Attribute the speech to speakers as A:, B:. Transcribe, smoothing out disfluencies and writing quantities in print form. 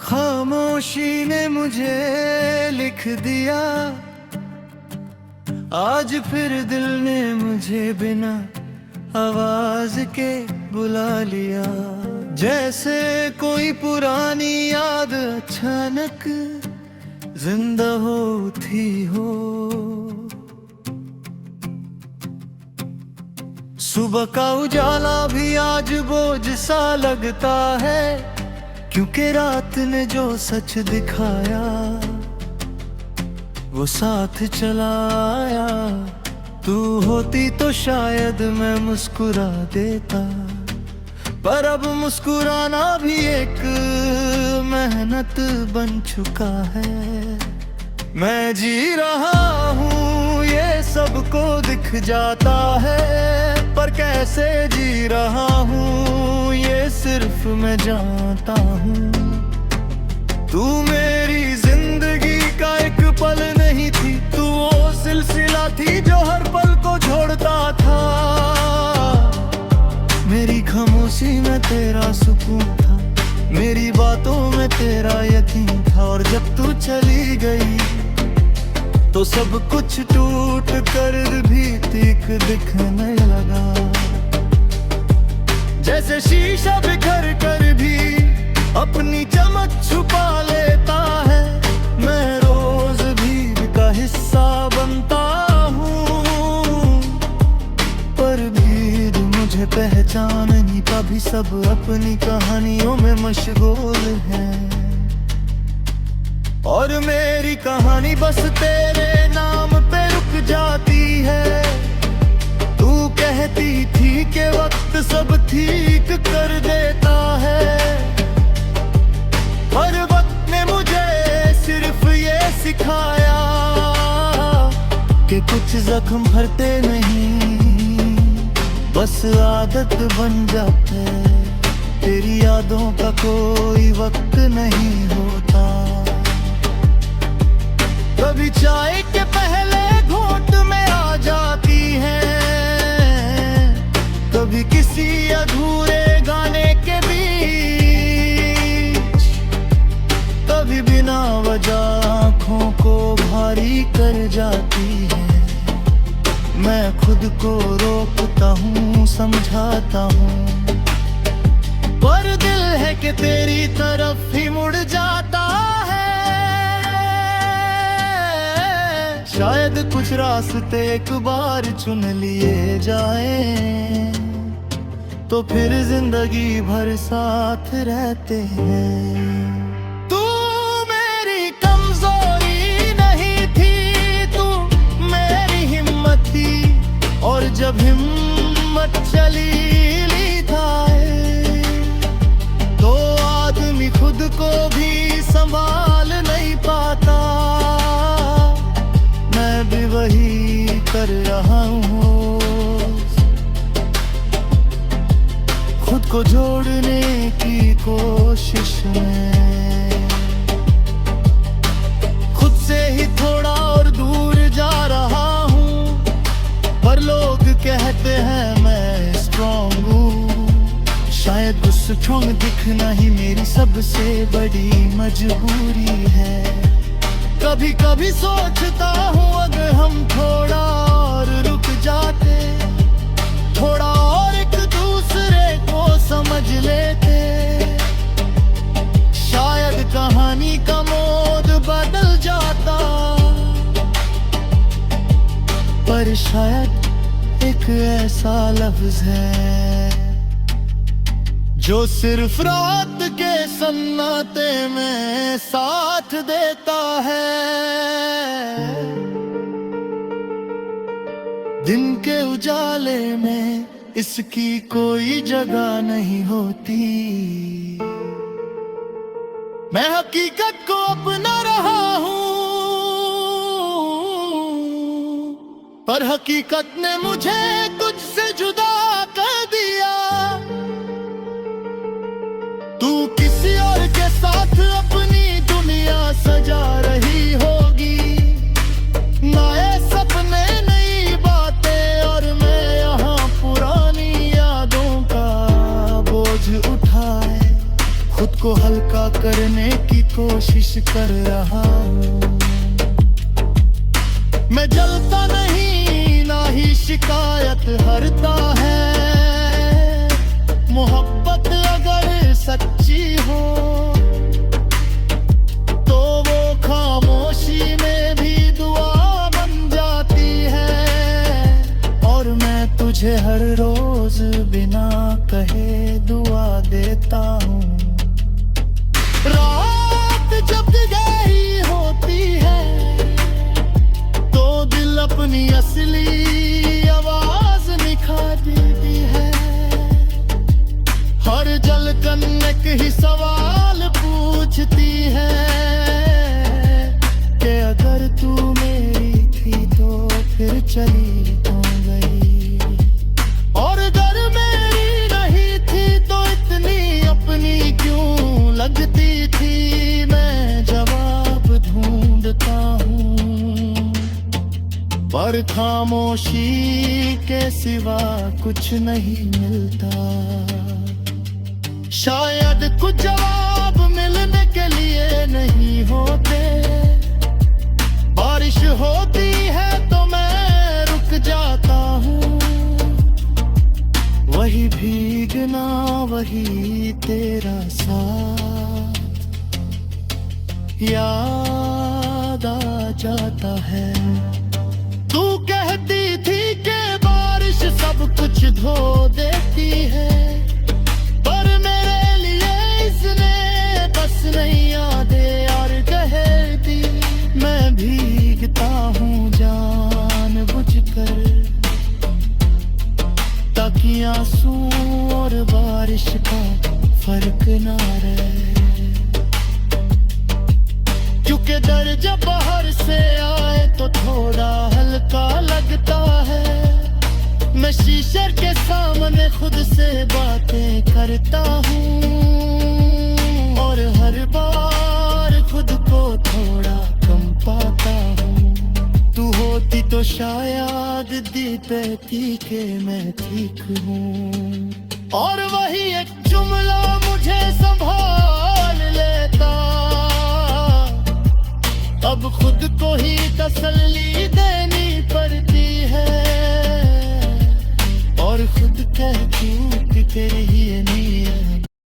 A: खामोशी ने मुझे लिख दिया, आज फिर दिल ने मुझे बिना आवाज के बुला लिया। जैसे कोई पुरानी याद अचानक जिंदा होती हो। सुबह का उजाला भी आज बोझ सा लगता है, क्योंकि रात ने जो सच दिखाया वो साथ चला आया। तू होती तो शायद मैं मुस्कुरा देता, पर अब मुस्कुराना भी एक मेहनत बन चुका है। मैं जी रहा हूँ ये सबको दिख जाता है, पर कैसे जी रहा हूँ ये सिर्फ मैं जानता हूँ। तू मेरी जिंदगी का एक पल नहीं थी, तू वो सिलसिला थी जो हर पल को जोड़ता था। मेरी खामोशी में तेरा सुकून था, मेरी बातों में तेरा यकीन था। और जब तू चली गई तो सब कुछ टूट कर भी तीख दिखने लगा। जैसे शीशा बिखर कर भी अपनी चमक छुपा लेता है, मैं रोज भीड़ का हिस्सा बनता हूँ। पर भीड़ मुझे पहचान नहीं पाती, सब अपनी कहानियों में मशगूल है। और मेरी कहानी बस तेरे नाम पे रुक जाती है। तू कहती थी कि वक्त सब ठीक कर देता है, पर वक्त ने मुझे सिर्फ ये सिखाया कि कुछ जख्म भरते नहीं, बस आदत बन जाते। तेरी यादों का कोई वक्त नहीं होता। कभी चाय के पहले घूंट में आ जाती है, कभी किसी अधूरे गाने के बीच, कभी बिना वजह आँखों को भारी कर जाती है। मैं खुद को रोकता हूँ, समझाता हूँ, पर दिल है कि तेरी तरफ ही मुड़ जाता है। शायद कुछ रास्ते एक बार चुन लिए जाए तो फिर जिंदगी भर साथ रहते हैं। तू मेरी कमजोरी नहीं थी, तू मेरी हिम्मत थी। और जब हिम्मत चली ली था तो आदमी खुद को भी संभाल नहीं पाता। मैं भी वही कर रहा हूँ, खुद को जोड़ने की कोशिश में। खुद से ही थोड़ा और दूर जा रहा हूँ, पर लोग कहते हैं मैं स्ट्रॉन्ग हूँ। शायद उस स्ट्रॉन्ग दिखना ही मेरी सबसे बड़ी मजबूरी है। कभी कभी सोचता हूँ अगर हम थोड़ा और रुक जाते, थोड़ा और एक दूसरे को समझ लेते, शायद कहानी का मोड़ बदल जाता। पर शायद एक ऐसा लफ्ज है जो सिर्फ रात के सन्नाटे में साथ देता है। दिन के उजाले में इसकी कोई जगह नहीं होती। मैं हकीकत को अपना रहा हूँ, पर हकीकत ने मुझे तुझसे जुदा कर दिया। कोशिश कर रहा हूँ। मैं जलता नहीं ना ही शिकायत हरता है। मोहब्बत अगर सच्ची हो तो वो खामोशी में भी दुआ बन जाती है। और मैं तुझे हर रोज बिना कहे दुआ देता हूँ। रात जब गहरी होती है तो दिल अपनी असली आवाज निखार देती है। हर जलकन एक ही सवाल पूछती है कि अगर तू मेरी थी तो फिर चली क्यों गई। और अगर मेरी नहीं थी तो इतनी अपनी क्यों लगती थी। मैं जवाब ढूंढता हूँ पर खामोशी के सिवा कुछ नहीं मिलता। शायद कुछ जवाब मिलने के लिए नहीं होते। बारिश होती है तो मैं रुक जाता हूँ। वही भीगना वही तेरा साथ याद आ जाता है। तू कहती थी कि बारिश सब कुछ धो देती है पर मेरे लिए इसने बस नहीं यादें और कहती। मैं भीगता हूँ जानबूझकर ताकि आंसू और बारिश का फर्क ना रहे। क्योंकि डर जब बाहर से आए तो थोड़ा हल्का लगता है। मैं शीशे के सामने खुद से बातें करता हूँ और हर बार खुद को थोड़ा कम पाता हूँ। तू होती तो शायद दी पैती के मैं ठीक हूँ। और वही एक जुमला मुझे संभाल लेता। अब खुद को ही तसल्ली देनी पड़ती है और खुद कहती हूँ कि तेरी ही